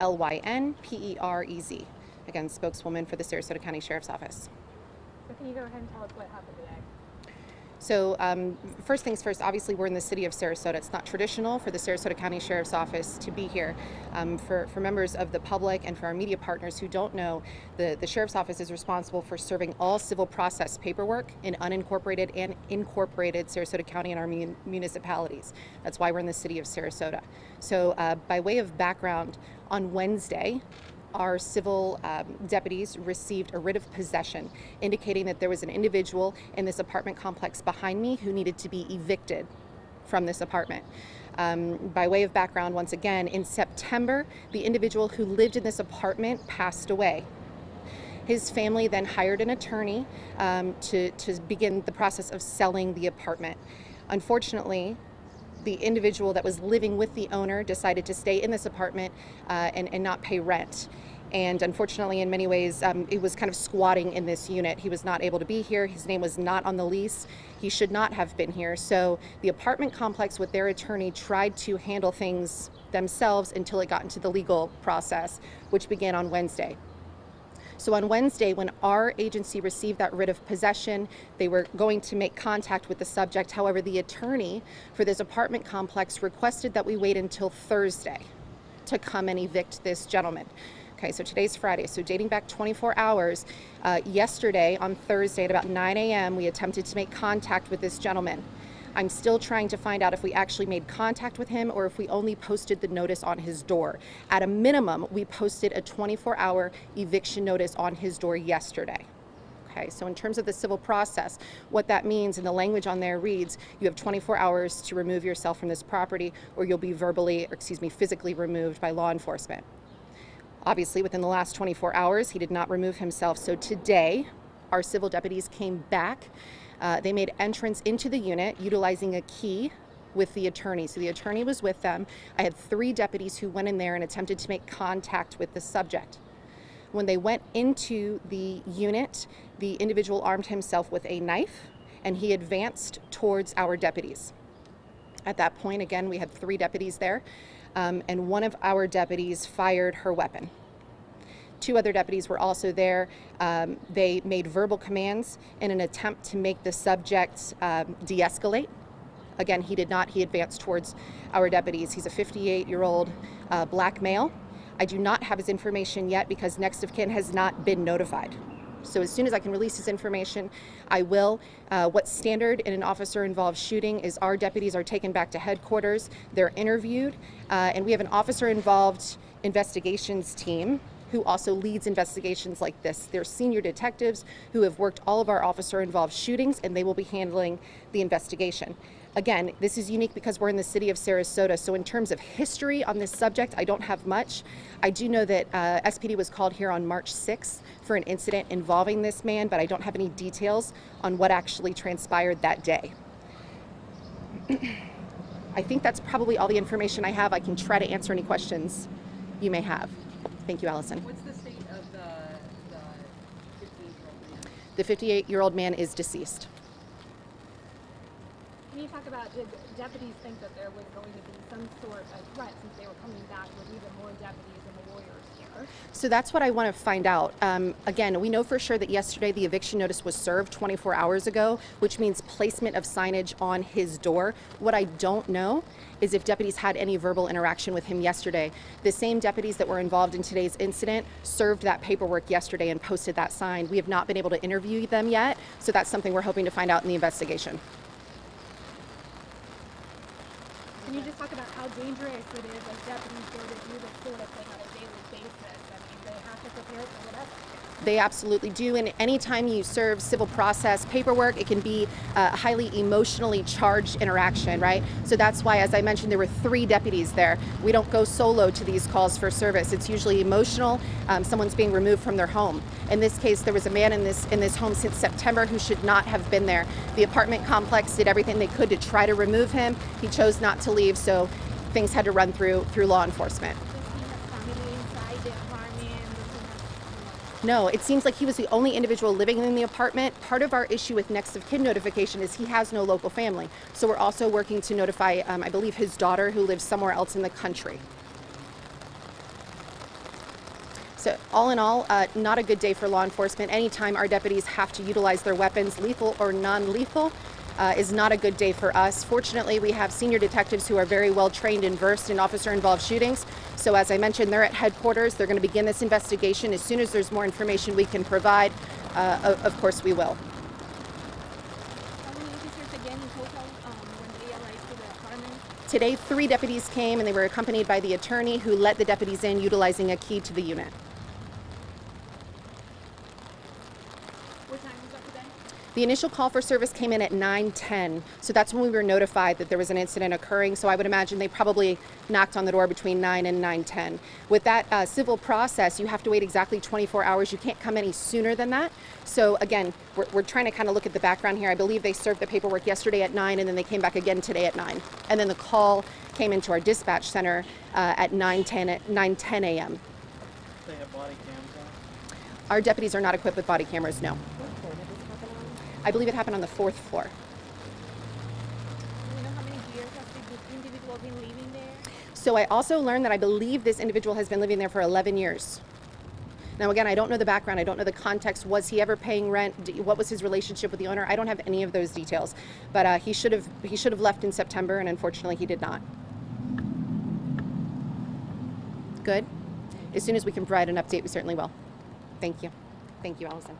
Lynperez. Again, spokeswoman for the Sarasota County Sheriff's Office. So can you go ahead and tell us what happened today? So first things first, obviously we're in the city of Sarasota. It's not traditional for the Sarasota County Sheriff's Office to be here. For members of the public and for our media partners who don't know, the Sheriff's Office is responsible for serving all civil process paperwork in unincorporated and incorporated Sarasota County and our municipalities. That's why we're in the city of Sarasota. So by way of background, on Wednesday, our civil deputies received a writ of possession indicating that there was an individual in this apartment complex behind me who needed to be evicted from this apartment. By way of background, once again, in September, the individual who lived in this apartment passed away. His family then hired an attorney to begin the process of selling the apartment. Unfortunately, the individual that was living with the owner decided to stay in this apartment and not pay rent. And unfortunately, in many ways, it was kind of squatting in this unit. He was not able to be here. His name was not on the lease. He should not have been here. So the apartment complex with their attorney tried to handle things themselves until it got into the legal process, which began on Wednesday. So on Wednesday, when our agency received that writ of possession, they were going to make contact with the subject. However, the attorney for this apartment complex requested that we wait until Thursday to come and evict this gentleman. Okay, so today's Friday, so dating back 24 hours, yesterday on Thursday at about 9 a.m., we attempted to make contact with this gentleman. I'm still trying to find out if we actually made contact with him or if we only posted the notice on his door. At a minimum, we posted a 24-hour eviction notice on his door yesterday. Okay, so in terms of the civil process, what that means, and the language on there reads, you have 24 hours to remove yourself from this property or you'll be physically removed by law enforcement. Obviously, within the last 24 hours, he did not remove himself. So today, our civil deputies came back. They made entrance into the unit utilizing a key with the attorney. So the attorney was with them. I had 3 deputies who went in there and attempted to make contact with the subject. When they went into the unit, the individual armed himself with a knife and he advanced towards our deputies. At that point, again, we had 3 deputies there, and one of our deputies fired her weapon. 2 other deputies were also there. They made verbal commands in an attempt to make the subject de-escalate. Again, he did not. He advanced towards our deputies. He's a 58-year-old black male. I do not have his information yet because next of kin has not been notified. So as soon as I can release his information, I will. What's standard in an officer-involved shooting is our deputies are taken back to headquarters. They're interviewed, and we have an officer-involved investigations team who also leads investigations like this. They're senior detectives who have worked all of our officer-involved shootings, and they will be handling the investigation. Again, this is unique because we're in the city of Sarasota, so in terms of history on this subject, I don't have much. I do know that SPD was called here on March 6th for an incident involving this man, but I don't have any details on what actually transpired that day. I think that's probably all the information I have. I can try to answer any questions you may have. Thank you, Allison. What's the state of the 58-year-old man? The 58-year-old man is deceased. Can you talk about, did deputies think that there was going to be some sort of threat since they were coming back with even more deputies and the lawyers here? So that's what I want to find out. Again, we know for sure that yesterday the eviction notice was served 24 hours ago, which means placement of signage on his door. What I don't know is if deputies had any verbal interaction with him yesterday. The same deputies that were involved in today's incident served that paperwork yesterday and posted that sign. We have not been able to interview them yet, so that's something we're hoping to find out in the investigation. Can you just talk about how dangerous it is as deputies go to do this sort of thing on a daily basis? I mean, they have to prepare for whatever. They absolutely do, and anytime you serve civil process paperwork, it can be a highly emotionally charged interaction, right? So that's why, as I mentioned, there were 3 deputies there. We don't go solo to these calls for service. It's usually emotional. Someone's being removed from their home. In this case, there was a man in this home since September who should not have been there. The apartment complex did everything they could to try to remove him. He chose not to leave, so things had to run through law enforcement. No, it seems like he was the only individual living in the apartment. Part of our issue with next of kin notification is he has no local family. So we're also working to notify, I believe, his daughter who lives somewhere else in the country. So all in all, not a good day for law enforcement. Anytime our deputies have to utilize their weapons, lethal or non-lethal, is not a good day for us. Fortunately, we have senior detectives who are very well trained and versed in officer-involved shootings. So as I mentioned, they're at headquarters. They're going to begin this investigation. As soon as there's more information we can provide, of course we will. How many officers again in total when they arrived to the apartment? Today, 3 deputies came and they were accompanied by the attorney who let the deputies in utilizing a key to the unit. What time was that today? The initial call for service came in at 9:10, so that's when we were notified that there was an incident occurring. So I would imagine they probably knocked on the door between 9 and 9:10. With that civil process, you have to wait exactly 24 hours. You can't come any sooner than that. So again, we're trying to kind of look at the background here. I believe they served the paperwork yesterday at 9, and then they came back again today at 9. And then the call came into our dispatch center at 9:10 a.m. They have body cams on? Our deputies are not equipped with body cameras, no. What floor did this happen on? I believe it happened on the 4th floor. Do you know how many years has this individual been living there? So I also learned that I believe this individual has been living there for 11 years. Now again, I don't know the background, I don't know the context. Was he ever paying rent? What was his relationship with the owner? I don't have any of those details. But he should have left in September, and unfortunately he did not. Good. As soon as we can provide an update, we certainly will. Thank you. Thank you, Allison.